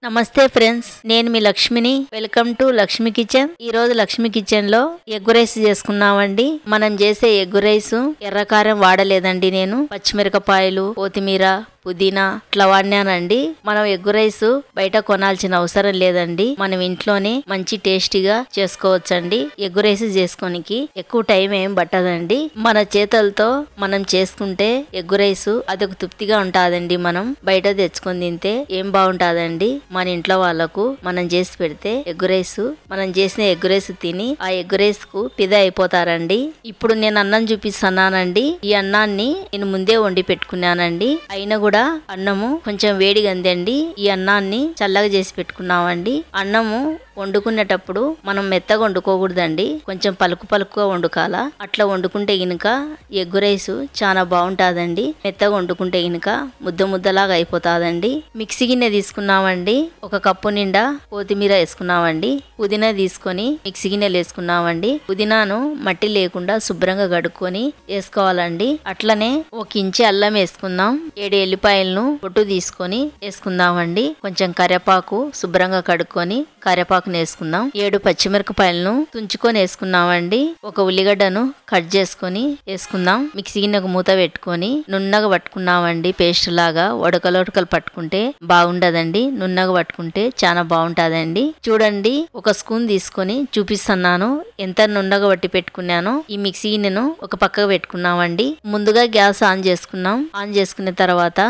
నమస్తే ఫ్రెండ్స్, నేను మీ లక్ష్మిని. Welcome to Lakshmi kitchen. ఈ రోజు లక్ష్మి కిచెన్ లో ఎగ్ రైస్ చేసుకున్నామండి. మనం చేసే ఎగ్ రైస్ ఎర్రకారం వాడలేదండి. నేను పచ్చిమిరపకాయలు, కొత్తిమీర, పుదీనా ఇట్లా వాడినానండి. మనం ఎగ్ రైస్ బయట కొనాల్సిన అవసరం లేదండి. మనం ఇంట్లోనే మంచి టేస్టీగా చేసుకోవచ్చండి. ఎగ్ రైస్ చేసుకోనికి ఎక్కువ టైం ఏం పట్టదండి. మన చేతులతో మనం చేసుకుంటే ఎగ్ రైస్ అదొక తృప్తిగా ఉంటాదండి. మనం బయట తెచ్చుకొని తింటే ఏం బాగుంటాదండి. మన ఇంట్లో వాళ్ళకు మనం చేసి పెడితే ఎగ్ రైస్, మనం చేసిన ఎగ్ రైస్ తిని ఆ ఎగ్ రైస్ కు పిదా అయిపోతారండి. ఇప్పుడు నేను అన్నం చూపిస్తున్నానండి. ఈ అన్నాన్ని నేను ముందే వండి పెట్టుకున్నానండి. అయినా కూడా అన్నము కొంచెం వేడిగా అందండి. ఈ అన్నాన్ని చల్లగా చేసి పెట్టుకున్నామండి. అన్నము వండుకునేటప్పుడు మనం మెత్తగా వండుకోకూడదండి. కొంచెం పలుకుగా వండుకాల. అట్లా వండుకుంటే గినుక ఎగ్ రైస్ చాలా బాగుంటాదండి. మెత్తగా వండుకుంటే గినుక ముద్దలాగా అయిపోతాదండి. మిక్సీ గిన్నె తీసుకున్నామండి. ఒక కప్పు నిండా కొత్తిమీర వేసుకున్నామండి. పుదీనా తీసుకొని మిక్సీ గిన్నెలు వేసుకున్నామండి. పుదీనాను మట్టి లేకుండా శుభ్రంగా కడుక్కొని వేసుకోవాలండి. అట్లనే ఒక ఇంచి అల్లం వేసుకుందాం. 7 ఎల్లిపాయలను పొట్టు తీసుకొని వేసుకుందామండి. కొంచెం కరివేపాకు శుభ్రంగా కడుక్కొని కరివేపాకు వేసుకుందాం. 7 పచ్చిమిరపకాయలను తుంచుకొని వేసుకున్నామండి. ఒక ఉల్లిగడ్డను కట్ చేసుకొని వేసుకుందాం. మిక్సీ గిన్నెకు మూత పెట్టుకొని నున్నగా పట్టుకున్నామండి. పేస్ట్ లాగా ఉడకలు పట్టుకుంటే బాగుండదండి. నున్నగా పట్టుకుంటే చాలా బాగుంటాదండి. చూడండి, ఒక స్పూన్ తీసుకొని చూపిస్తున్నాను ఎంత నున్నగా పట్టి పెట్టుకున్నానో. ఈ మిక్సీ గిన్నెను ఒక పక్కకు పెట్టుకున్నామండి. ముందుగా గ్యాస్ ఆన్ చేసుకున్నాం. ఆన్ చేసుకున్న తర్వాత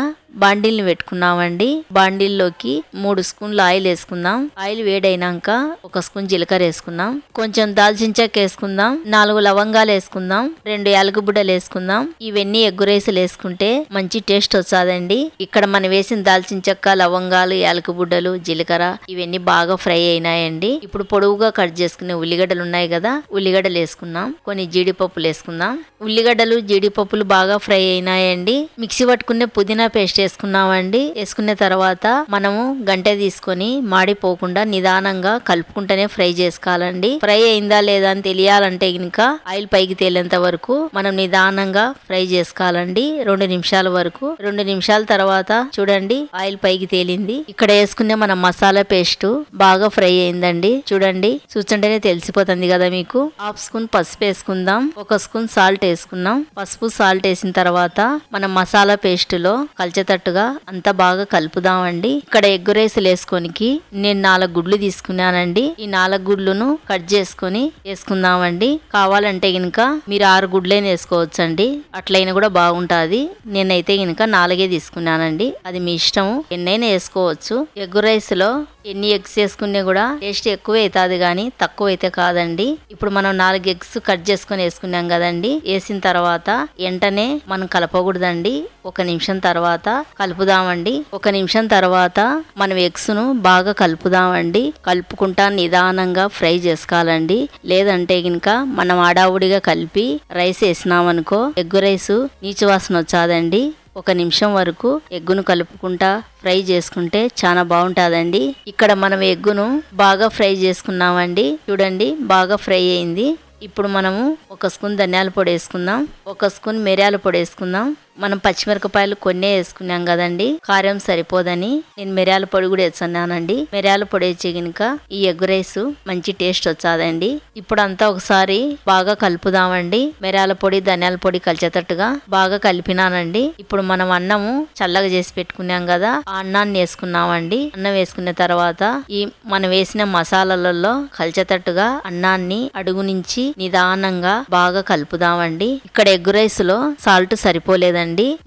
బాండిల్ని పెట్టుకున్నామండి. బాండిల్లోకి 3 స్పూన్లు ఆయిల్ వేసుకుందాం. ఆయిల్ వేడైనాక 1 స్పూన్ జీలకర్ర వేసుకుందాం. కొంచెం దాల్చిన చెక్క వేసుకుందాం. 4 లవంగాలు వేసుకుందాం. 2 యాలకుబుడ్డలు వేసుకుందాం. ఇవన్నీ ఎగ్ రైస్లు వేసుకుంటే మంచి టేస్ట్ వస్తుందండి. ఇక్కడ మనం వేసిన దాల్చిన చెక్క, లవంగాలు, యాలకుబుడ్డలు, జీలకర్ర ఇవన్నీ బాగా ఫ్రై అయినాయండి. ఇప్పుడు పొడవుగా కట్ చేసుకునే ఉల్లిగడ్డలు ఉన్నాయి కదా, ఉల్లిగడ్డలు వేసుకున్నాం. కొన్ని జీడిపప్పులు వేసుకుందాం. ఉల్లిగడ్డలు, జీడిపప్పులు బాగా ఫ్రై అయినాయండి. మిక్సీ పట్టుకునే పుదీనా పేస్ట్ వేసుకున్నామండి. వేసుకున్న తర్వాత మనము గంటె తీసుకొని మాడిపోకుండా నిదానంగా కలుపుకుంటూనే ఫ్రై చేసుకోవాలండి. ఫ్రై అయిందా లేదా అని తెలియాలంటే గనుక ఆయిల్ పైకి తేలేంత వరకు మనం నిదానంగా ఫ్రై చేసుకోవాలండి. 2 నిమిషాల వరకు. 2 నిమిషాల తర్వాత చూడండి ఆయిల్ పైకి తేలింది. ఇక్కడ వేసుకునే మన మసాలా పేస్ట్ బాగా ఫ్రై అయిందండి. చూడండి, చూస్తుంటేనే తెలిసిపోతుంది కదా మీకు. 1/2 స్పూన్ పసుపు వేసుకుందాం. 1 స్పూన్ సాల్ట్ వేసుకున్నాం. పసుపు సాల్ట్ వేసిన తర్వాత మన మసాలా పేస్ట్ లో కలిచేటట్టుగా అంతా బాగా కలుపుదామండి. ఇక్కడ ఎగ్ రైస్లు వేసుకోనికి నేను 4 గుడ్లు తీసుకున్నానండి. ఈ 4 గుడ్లను కట్ చేసుకొని వేసుకుందామండి. కావాలంటే గనుక మీరు 6 గుడ్లైనా వేసుకోవచ్చండి. అట్లయినా కూడా బాగుంటాది. నేనైతే గనుక 4 తీసుకున్నానండి. అది మీ ఇష్టము, ఎన్నైనా వేసుకోవచ్చు. ఎగ్ రైస్ లో ఎన్ని ఎగ్స్ వేసుకున్నా కూడా టేస్ట్ ఎక్కువ అవుతుంది కానీ తక్కువ అయితే కాదండి. ఇప్పుడు మనం 4 ఎగ్స్ కట్ చేసుకొని వేసుకున్నాం కదండి. వేసిన తర్వాత వెంటనే మనం కలపకూడదండి. 1 నిమిషం తర్వాత కలుపుదామండి. 1 నిమిషం తర్వాత మనం ఎగ్స్ ను బాగా కలుపుదామండి. కలుపుకుంటా నిదానంగా ఫ్రై చేసుకోవాలండి. లేదంటే గినక మనం ఆడావుడిగా కలిపి రైస్ వేసినామనుకో ఎగ్ రైస్ నీచు వాసన వచ్చాదండి. 1 నిమిషం వరకు ఎగ్గును కలుపుకుంటా ఫ్రై చేసుకుంటే చాలా బాగుంటాదండి. ఇక్కడ మనం ఎగ్గును బాగా ఫ్రై చేసుకున్నామండి. చూడండి, బాగా ఫ్రై అయింది. ఇప్పుడు మనము 1 స్పూన్ ధనియాల పొడి వేసుకుందాం. 1 స్పూన్ మిరియాల పొడి వేసుకుందాం. మనం పచ్చిమిరపకాయలు కొన్నే వేసుకున్నాం కదండి, కారం సరిపోదని నేను మిరియాల పొడి కూడా వేస్తున్నానండి. మిరియాల పొడి వేసి కనుక ఈ ఎగ్ రైస్ మంచి టేస్ట్ వచ్చాదండి. ఇప్పుడు అంతా ఒకసారి బాగా కలుపుదామండి. మిరియాల పొడి, ధనియాల పొడి కలిసేటట్టుగా బాగా కలిపినానండి. ఇప్పుడు మనం అన్నము చల్లగా చేసి పెట్టుకున్నాం కదా, ఆ అన్నాన్ని వేసుకున్నామండి. అన్నం వేసుకున్న తర్వాత ఈ మనం వేసిన మసాలాలలో కలిసేటట్టుగా అన్నాన్ని అడుగు నుంచి నిదానంగా బాగా కలుపుదామండి. ఇక్కడ ఎగ్ రైస్ లో సాల్ట్ సరిపోలేదండి.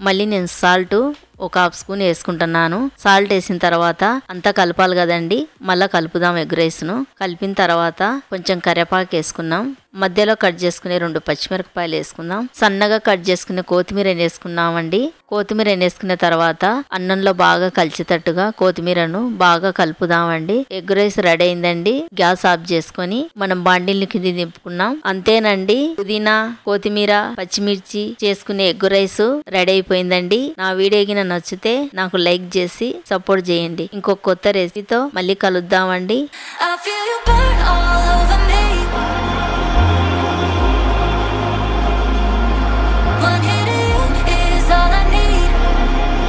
మళ్ళీ నేను సాల్ట్ 1/2 స్పూన్ వేసుకుంటున్నాను. సాల్ట్ వేసిన తర్వాత అంతా కలపాలి కదండి. మళ్ళా కలుపుదాం ఎగ్ రైస్ ను. కలిపిన తర్వాత కొంచెం కరివేపాకు వేసుకున్నాం. మధ్యలో కట్ చేసుకునే 2 పచ్చిమిరపకాయలు వేసుకుందాం. సన్నగా కట్ చేసుకునే కొత్తిమీర వేసుకున్నామండి. కొత్తిమీర వేసుకున్న తర్వాత అన్నంలో బాగా కలిసేటట్టుగా కొత్తిమీరను బాగా కలుపుదామండి. ఎగ్ రైస్ రెడీ అయిందండి. గ్యాస్ ఆఫ్ చేసుకొని మనం బాండిల్ని కింద దింపుకున్నాం. అంతేనండి, పుదీనా, కొత్తిమీర, పచ్చిమిర్చి చేసుకునే ఎగ్ రైస్ రెడీ అయిపోయిందండి. నా వీడియోకి నచ్చితే నాకు లైక్ చేసి సపోర్ట్ చేయండి. ఇంకొక కొత్త రెసిపీతో మళ్ళీ కలుద్దామండి.